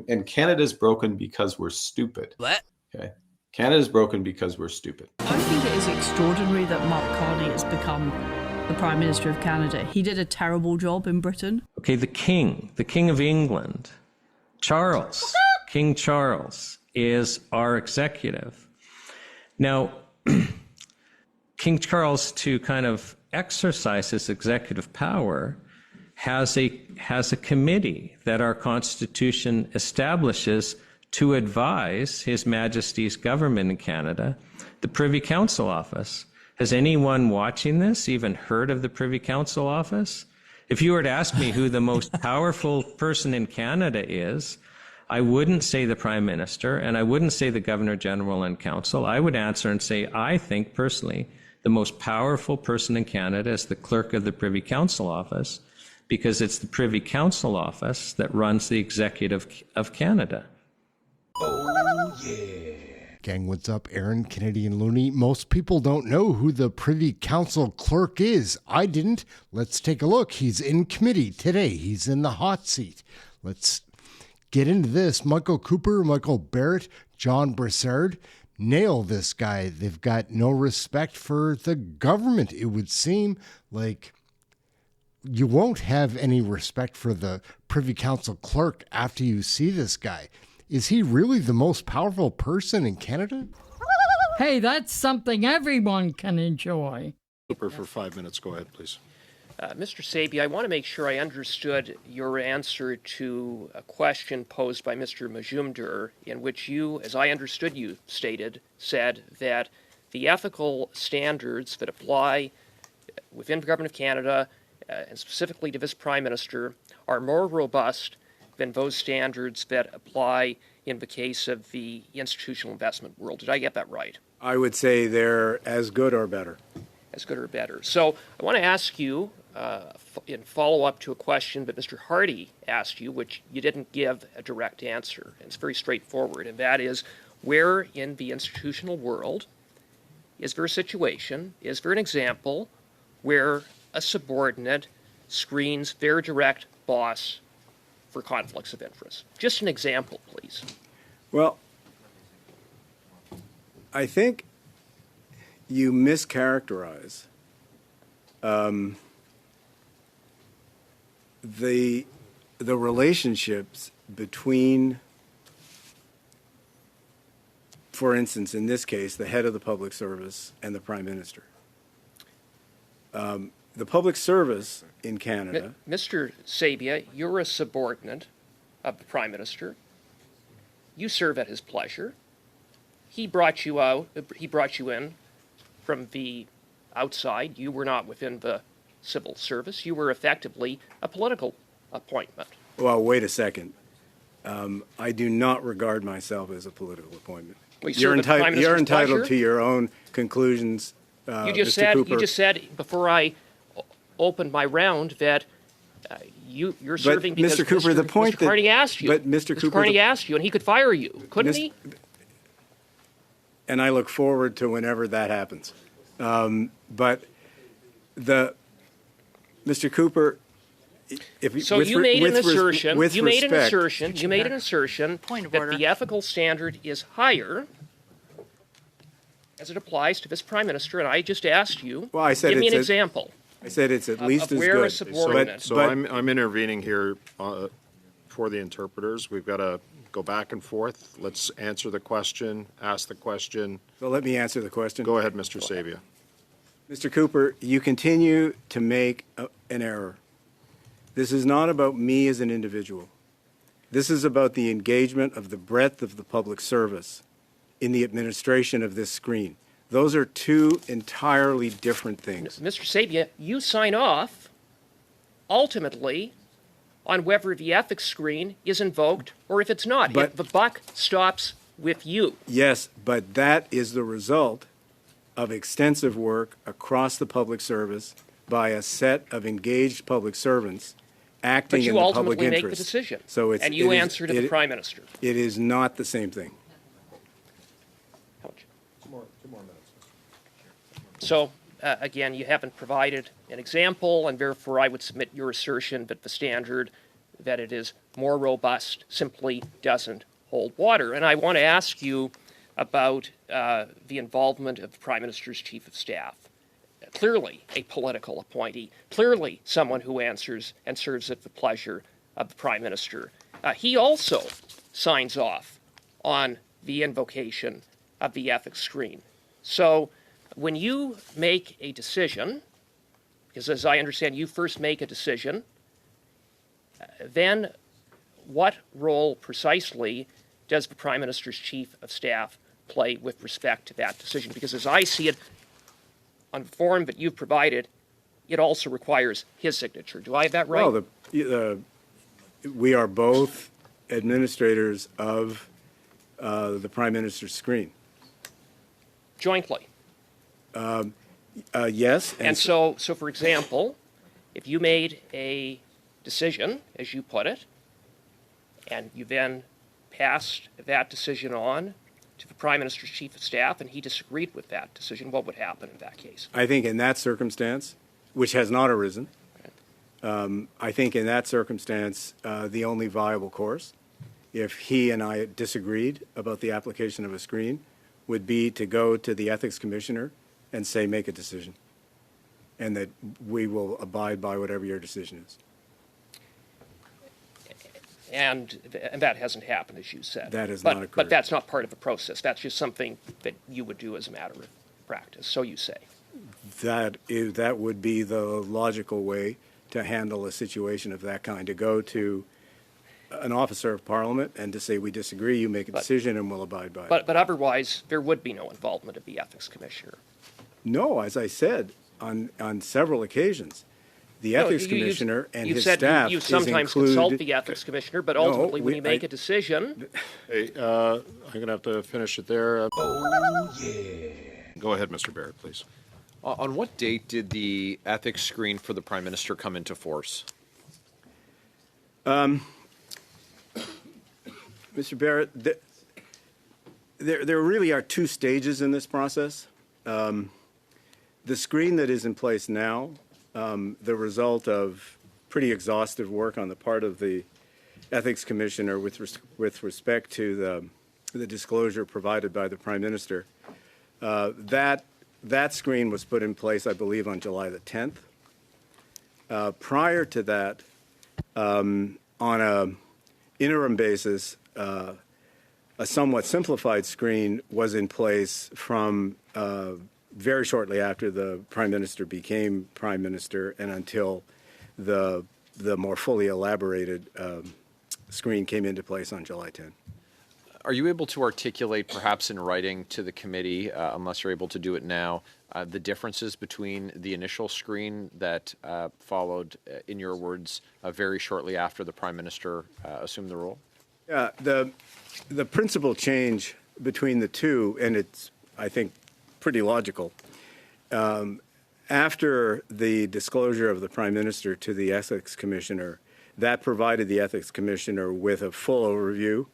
And Canada's broken because we're stupid. What? Okay. Canada's broken because we're stupid. I think it is extraordinary that Mark Carney has become the Prime Minister of Canada. He did a terrible job in Britain. Okay, the King of England, Charles, King Charles is our executive. Now, King Charles, to kind of exercise his executive power, has a committee that our Constitution establishes to advise His Majesty's government in Canada, the Privy Council office. Has anyone watching this even heard of the Privy Council office? If you were to ask me who the most powerful person in Canada is, I wouldn't say the Prime Minister, and I wouldn't say the Governor General and Council. I would answer and say, I think personally, the most powerful person in Canada is the Clerk of the Privy Council office, because it's the Privy Council office that runs the Executive of Canada. Oh, yeah. Gang, what's up? Aaron, Canadian Looney. Most people don't know who the Privy Council clerk is. I didn't. Let's take a look. He's in committee today. He's in the hot seat. Let's get into this. Michael Cooper, Michael Barrett, John Brassard. Nail this guy. They've got no respect for the government. It would seem like you won't have any respect for the Privy Council clerk after you see this guy. Is he really the most powerful person in Canada? Hey, that's something everyone can enjoy. Cooper for 5 minutes. Go ahead, please. Mr. Sabia, I want to make sure I understood your answer to a question posed by Mr. Majumder, in which you, as I understood you said that the ethical standards that apply within the Government of Canada, and specifically to this Prime Minister, are more robust than those standards that apply in the case of the institutional investment world. Did I get that right? I would say they're as good or better. As good or better. So I want to ask you, in follow-up to a question that Mr. Hardy asked you, which you didn't give a direct answer. And it's very straightforward, and that is, where in the institutional world is there a situation, is there an example where a subordinate screens their direct boss for conflicts of interest? Just an example, please. Well, I think you mischaracterize the relationships between, for instance, in this case, the head of the public service and the Prime Minister. The public service in Canada... Mr. Sabia, you're a subordinate of the Prime Minister. You serve at his pleasure. He brought you in from the outside. You were not within the civil service. You were effectively a political appointment. Well, wait a second. I do not regard myself as a political appointment. Well, you're entitled to your own conclusions, you just Mr. Cooper. You just said before I opened my round that you're serving because Mr. Cooper, the point Mr. Carney asked you. But Mr. Cooper, Carney asked you, and he could fire you, couldn't he? And I look forward to whenever that happens. But Mr. Cooper, you made an assertion that the ethical standard is higher as it applies to this Prime Minister, and I just asked you, well, I said give me an example. I said it's at least as where good. A subordinate. So I'm intervening here for the interpreters. We've got to go back and forth. Let's answer the question, ask the question. So let me answer the question. Go ahead, Mr. Sabia. Mr. Cooper, you continue to make an error. This is not about me as an individual. This is about the engagement of the breadth of the public service in the administration of this screen. Those are two entirely different things. Mr. Sabia, you sign off, ultimately, on whether the ethics screen is invoked or if it's not. But the buck stops with you. Yes, but that is the result of extensive work across the public service by a set of engaged public servants acting in the public interest. But you ultimately make the decision, and you answer to the Prime Minister. It is not the same thing. Two more minutes. So, again, you haven't provided an example, and therefore I would submit your assertion that the standard, that it is more robust simply doesn't hold water. And I want to ask you about the involvement of the Prime Minister's Chief of Staff. Clearly a political appointee, clearly someone who answers and serves at the pleasure of the Prime Minister. He also signs off on the invocation of the ethics screen. So when you make a decision, because as I understand you first make a decision, then what role precisely does the Prime Minister's Chief of Staff play with respect to that decision? Because as I see it, on the form that you've provided, it also requires his signature. Do I have that right? Well, we are both administrators of the Prime Minister's screen. Jointly. Yes. And so, for example, if you made a decision, as you put it, and you then passed that decision on to the Prime Minister's Chief of Staff, and he disagreed with that decision, what would happen in that case? I think in that circumstance, which has not arisen, I think in that circumstance, the only viable course, if he and I disagreed about the application of a screen, would be to go to the Ethics Commissioner and say, make a decision, and that we will abide by whatever your decision is. And that hasn't happened, as you said. That has not occurred. But that's not part of the process. That's just something that you would do as a matter of practice, so you say. That would be the logical way to handle a situation of that kind, to go to an officer of Parliament and to say, we disagree, you make a decision, and we'll abide by it. But otherwise, there would be no involvement of the Ethics Commissioner. No, as I said, on several occasions, the Ethics Commissioner and his staff you is sometimes included. consult the Ethics Commissioner, but ultimately, when you make a decision... Hey, I'm going to have to finish it there. Oh, yeah. Go ahead, Mr. Barrett, please. On what date did the ethics screen for the Prime Minister come into force? Mr. Barrett, there really are two stages in this process. The screen that is in place now, the result of pretty exhaustive work on the part of the Ethics Commissioner with respect to the disclosure provided by the Prime Minister, that screen was put in place, I believe, on July the 10th. Prior to that, on an interim basis, a somewhat simplified screen was in place from very shortly after the Prime Minister became Prime Minister and until the more fully elaborated screen came into place on July 10. Are you able to articulate, perhaps in writing to the committee, unless you're able to do it now, the differences between the initial screen that followed, in your words, very shortly after the Prime Minister assumed the role? Yeah, the principal change between the two, and it's, I think, pretty logical. After the disclosure of the Prime Minister to the Ethics Commissioner, that provided the Ethics Commissioner with a full overview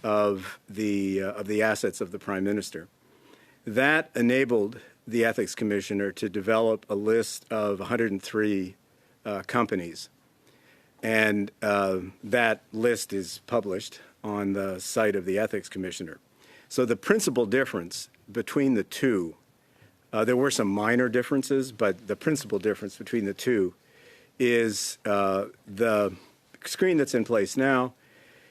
of the assets of the Prime Minister. That enabled the Ethics Commissioner to develop a list of 103 companies, and that list is published on the site of the Ethics Commissioner. So the principal difference between the two, there were some minor differences, but the principal difference between the two is the screen that's in place now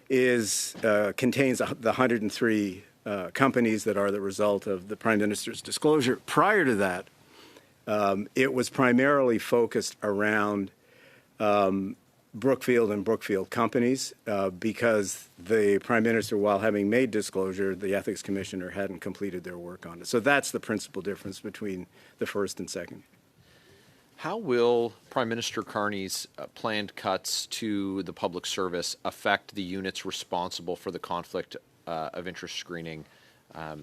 contains the 103 companies that are the result of the Prime Minister's disclosure. Prior to that, it was primarily focused around Brookfield and Brookfield companies because the Prime Minister, while having made disclosure, the Ethics Commissioner hadn't completed their work on it. So that's the principal difference between the first and second. How will Prime Minister Carney's planned cuts to the public service affect the units responsible for the conflict of interest screening as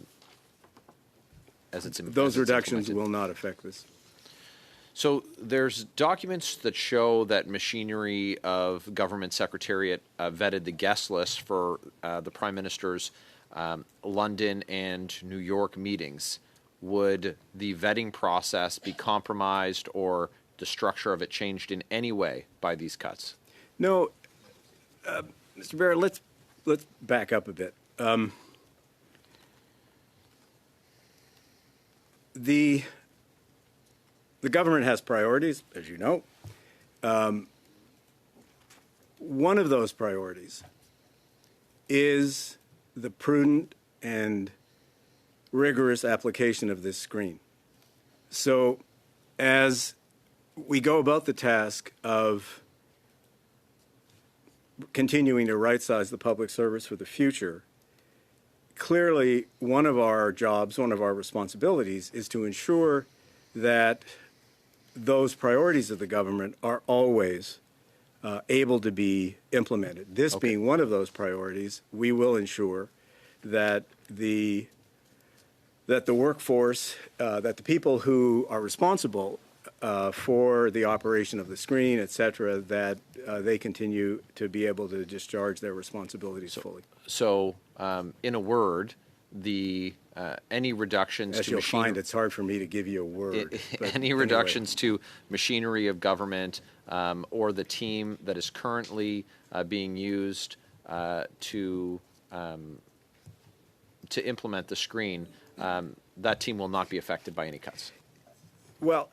it's Those reductions will not affect this. So there's documents that show that machinery of government secretariat vetted the guest list for the Prime Minister's London and New York meetings. Would the vetting process be compromised or the structure of it changed in any way by these cuts? No. Mr. Barrett, let's back up a bit. The government has priorities, as you know. One of those priorities is the prudent and rigorous application of this screen. So as we go about the task of continuing to right-size the public service for the future, clearly one of our jobs, one of our responsibilities is to ensure that those priorities of the government are always able to be implemented. This being one of those priorities, we will ensure that the workforce, that the people who are responsible for the operation of the screen, et cetera, that they continue to be able to discharge their responsibilities fully. So, in a word, any reductions As to you'll machinery, find, it's hard for me to give you a word. but any reductions to machinery of government or the team that is currently being used to implement the screen, that team will not be affected by any cuts. Well,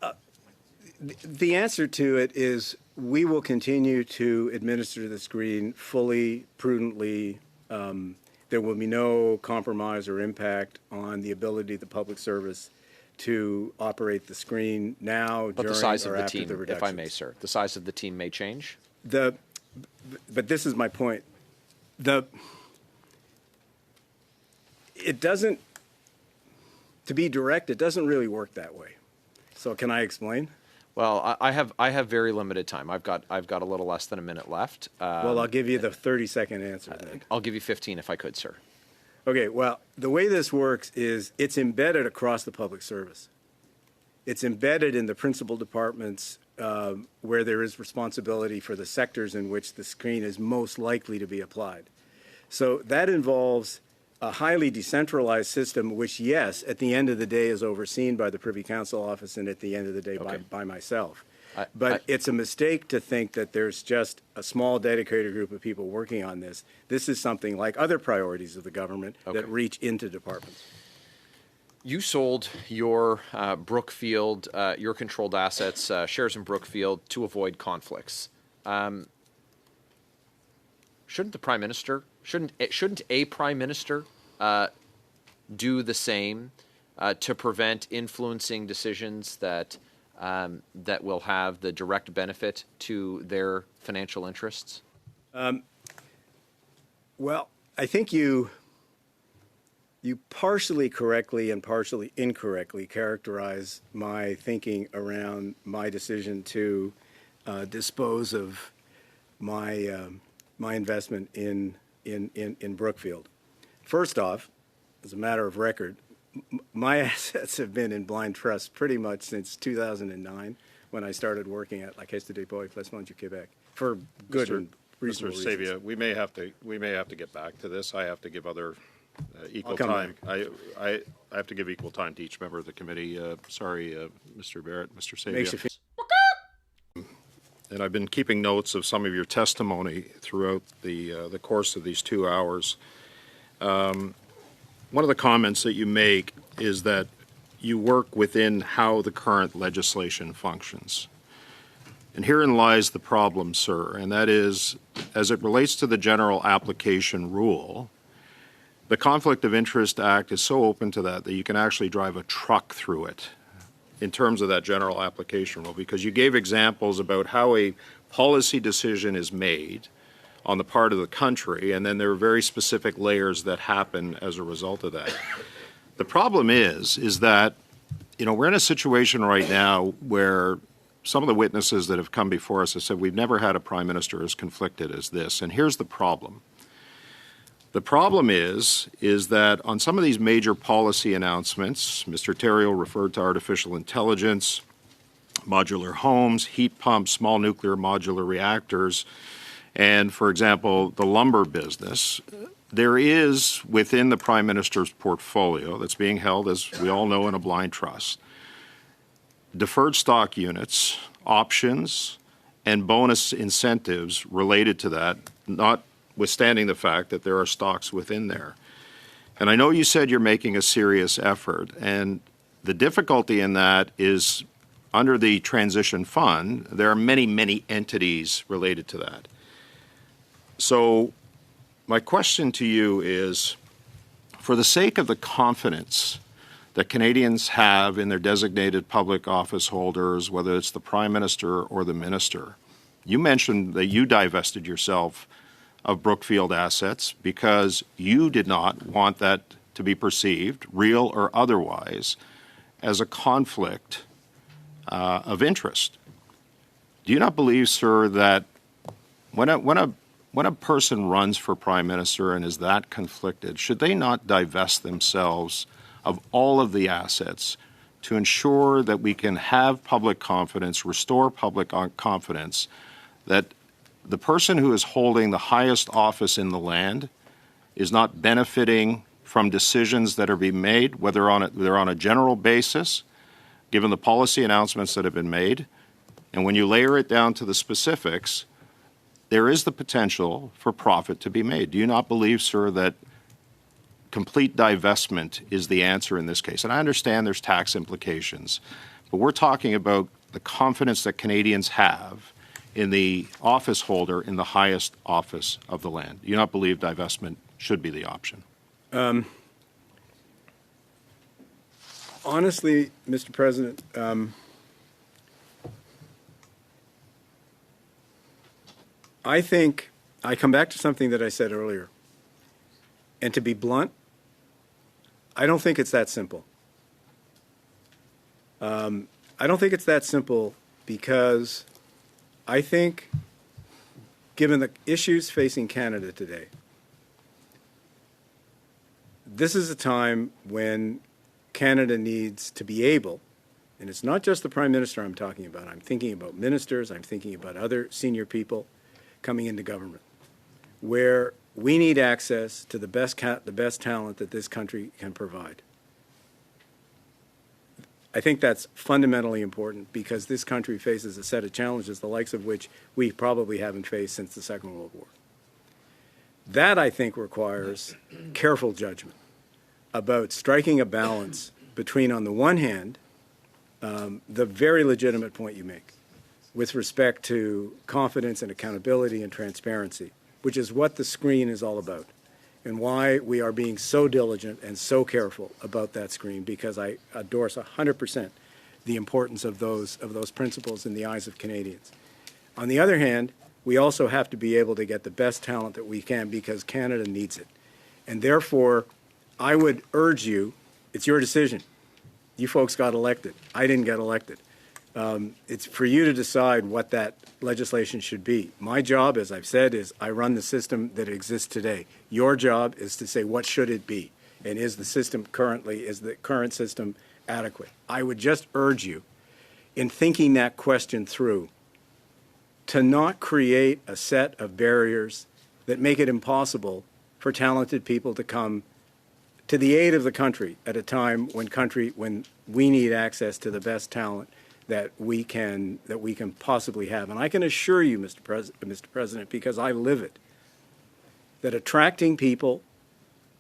the answer to it is we will continue to administer the screen fully, prudently. There will be no compromise or impact on the ability of the public service to operate the screen now, But during, the size or of the after team, the reductions. if I may, sir, the size of the team may change. But this is my point. It doesn't, to be direct, it doesn't really work that way. So can I explain? Well, I have very limited time. I've got a little less than a minute left. Well, I'll give you the 30-second answer then. I'll give you 15 if I could, sir. Okay, well, the way this works is it's embedded across the public service. It's embedded in the principal departments where there is responsibility for the sectors in which the screen is most likely to be applied. So that involves a highly decentralized system, which, yes, at the end of the day is overseen by the Privy Council office and at the end of the day by myself. But it's a mistake to think that there's just a small dedicated group of people working on this. This is something like other priorities of the government that reach into departments. You sold your Brookfield, your controlled assets, shares in Brookfield to avoid conflicts. Shouldn't the Prime Minister, shouldn't a Prime Minister do the same to prevent influencing decisions that that will have the direct benefit to their financial interests? Well, I think you partially correctly and partially incorrectly characterize my thinking around my decision to dispose of my my investment in Brookfield. First off, as a matter of record, my assets have been in blind trust pretty much since 2009 when I started working at La Caisse de dépôt et placement du Québec for good and reasonable Mr. reasons. Savia, we may have to get back to this. I have to give other equal I'll come time. I have to give equal time to each member of the committee. Sorry, Mr. Barrett, Mr. Makes you Savia. feel And I've been keeping notes of some of your testimony throughout the course of these 2 hours. One of the comments that you make is that you work within how the current legislation functions. And herein lies the problem, sir, and that is, as it relates to the general application rule, the Conflict of Interest Act is so open to that you can actually drive a truck through it in terms of that general application rule, because you gave examples about how a policy decision is made on the part of the country, and then there are very specific layers that happen as a result of that. The problem is that, you know, we're in a situation right now where some of the witnesses that have come before us have said we've never had a prime minister as conflicted as this, and here's the problem. The problem is that on some of these major policy announcements, Mr. Theriault referred to artificial intelligence, modular homes, heat pumps, small nuclear modular reactors, and, for example, the lumber business. There is, within the Prime Minister's portfolio that's being held, as we all know, in a blind trust, deferred stock units, options, and bonus incentives related to that, not notwithstanding the fact that there are stocks within there. And I know you said you're making a serious effort, and the difficulty in that is under the transition fund, there are many, many entities related to that. So my question to you is, for the sake of the confidence that Canadians have in their designated public office holders, whether it's the Prime Minister or the Minister, you mentioned that you divested yourself of Brookfield assets because you did not want that to be perceived, real or otherwise, as a conflict of interest. Do you not believe, sir, that when a person runs for Prime Minister and is that conflicted, should they not divest themselves of all of the assets to ensure that we can have public confidence, restore public confidence, that the person who is holding the highest office in the land is not benefiting from decisions that are being made, whether they're on a general basis, given the policy announcements that have been made, and when you layer it down to the specifics, there is the potential for profit to be made. Do you not believe, sir, that complete divestment is the answer in this case? And I understand there's tax implications, but we're talking about the confidence that Canadians have in the office holder in the highest office of the land. Do you not believe divestment should be the option? Honestly, Mr. President, I think I come back to something that I said earlier. And to be blunt, I don't think it's that simple. I don't think it's that simple because I think, given the issues facing Canada today, this is a time when Canada needs to be able, and it's not just the Prime Minister I'm talking about, I'm thinking about ministers, I'm thinking about other senior people coming into government, where we need access to the best talent that this country can provide. I think that's fundamentally important because this country faces a set of challenges, the likes of which we probably haven't faced since the Second World War. That, I think, requires careful judgment about striking a balance between, on the one hand, the very legitimate point you make with respect to confidence and accountability and transparency, which is what the screen is all about, and why we are being so diligent and so careful about that screen, because I endorse 100% the importance of those principles in the eyes of Canadians. On the other hand, we also have to be able to get the best talent that we can because Canada needs it. And therefore, I would urge you, it's your decision. You folks got elected. I didn't get elected. It's for you to decide what that legislation should be. My job, as I've said, is I run the system that exists today. Your job is to say what should it be, and is the current system adequate? I would just urge you, in thinking that question through, to not create a set of barriers that make it impossible for talented people to come to the aid of the country at a time when we need access to the best talent that we can possibly have. And I can assure you, Mr. President, because I live it, that attracting people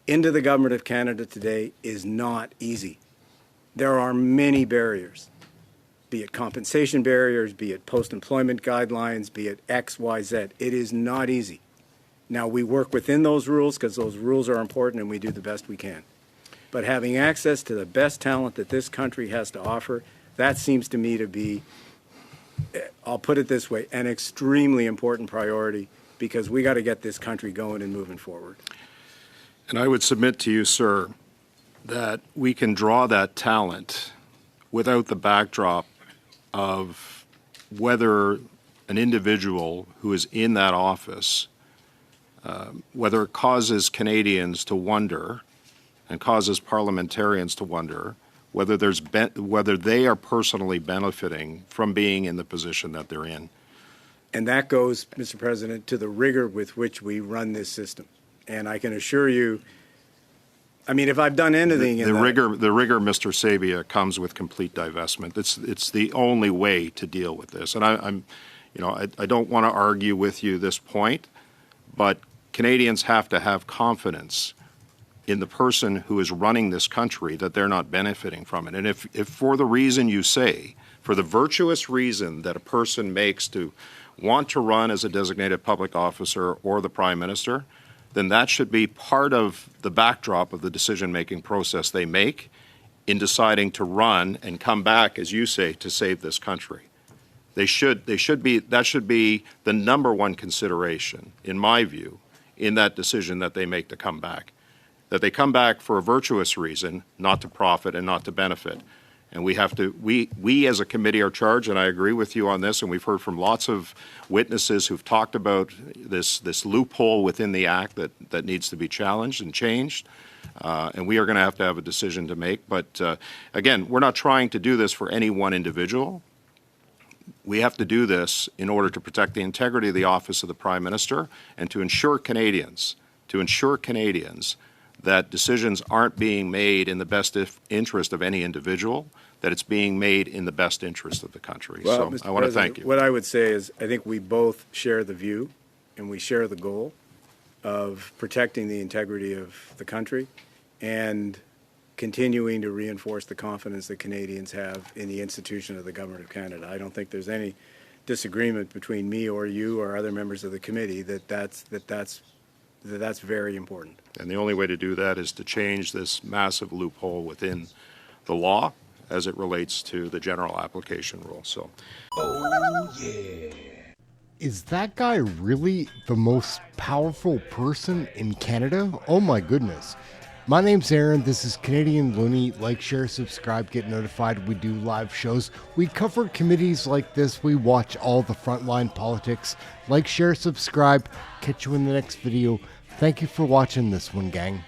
into the government of Canada today is not easy. There are many barriers, be it compensation barriers, be it post-employment guidelines, be it X, Y, Z. It is not easy. Now, we work within those rules because those rules are important and we do the best we can. But having access to the best talent that this country has to offer, that seems to me to be, I'll put it this way, an extremely important priority because we got to get this country going and moving forward. And I would submit to you, sir, that we can draw that talent without the backdrop of whether an individual who is in that office, whether it causes Canadians to wonder and causes parliamentarians to wonder whether they are personally benefiting from being in the position that they're in. And that goes, Mr. President, to the rigor with which we run this system. And I can assure you, I mean, if I've done anything the rigor, Mr. Sabia, comes with complete divestment. It's the only way to deal with this. And I don't want to argue with you this point, but Canadians have to have confidence in the person who is running this country, that they're not benefiting from it. And if for the reason you say, for the virtuous reason that a person makes to want to run as a designated public officer or the Prime Minister, then that should be part of the backdrop of the decision-making process they make in deciding to run and come back, as you say, to save this country. That should be the number one consideration, in my view, in that decision that they make to come back. That they come back for a virtuous reason, not to profit and not to benefit. And we have to, we as a committee are charged, and I agree with you on this, and we've heard from lots of witnesses who've talked about this loophole within the Act that needs to be challenged and changed. And we are going to have a decision to make. But again, we're not trying to do this for any one individual. We have to do this in order to protect the integrity of the office of the Prime Minister and to ensure Canadians that decisions aren't being made in the best interest of any individual, that it's being made in the best interest of the country. Well, so Mr. I want to President, thank you. What I would say is I think we both share the view and we share the goal of protecting the integrity of the country and continuing to reinforce the confidence that Canadians have in the institution of the Government of Canada. I don't think there's any disagreement between me or you or other members of the committee that's very important. And the only way to do that is to change this massive loophole within the law as it relates to the general application rule. So, Oh, yeah. Is that guy really the most powerful person in Canada? Oh my goodness. My name's Aaron. This is Canadian Looney. Like, share, subscribe, get notified. We do live shows. We cover committees like this. We watch all the frontline politics. Like, share, subscribe. Catch you in the next video. Thank you for watching this one, gang.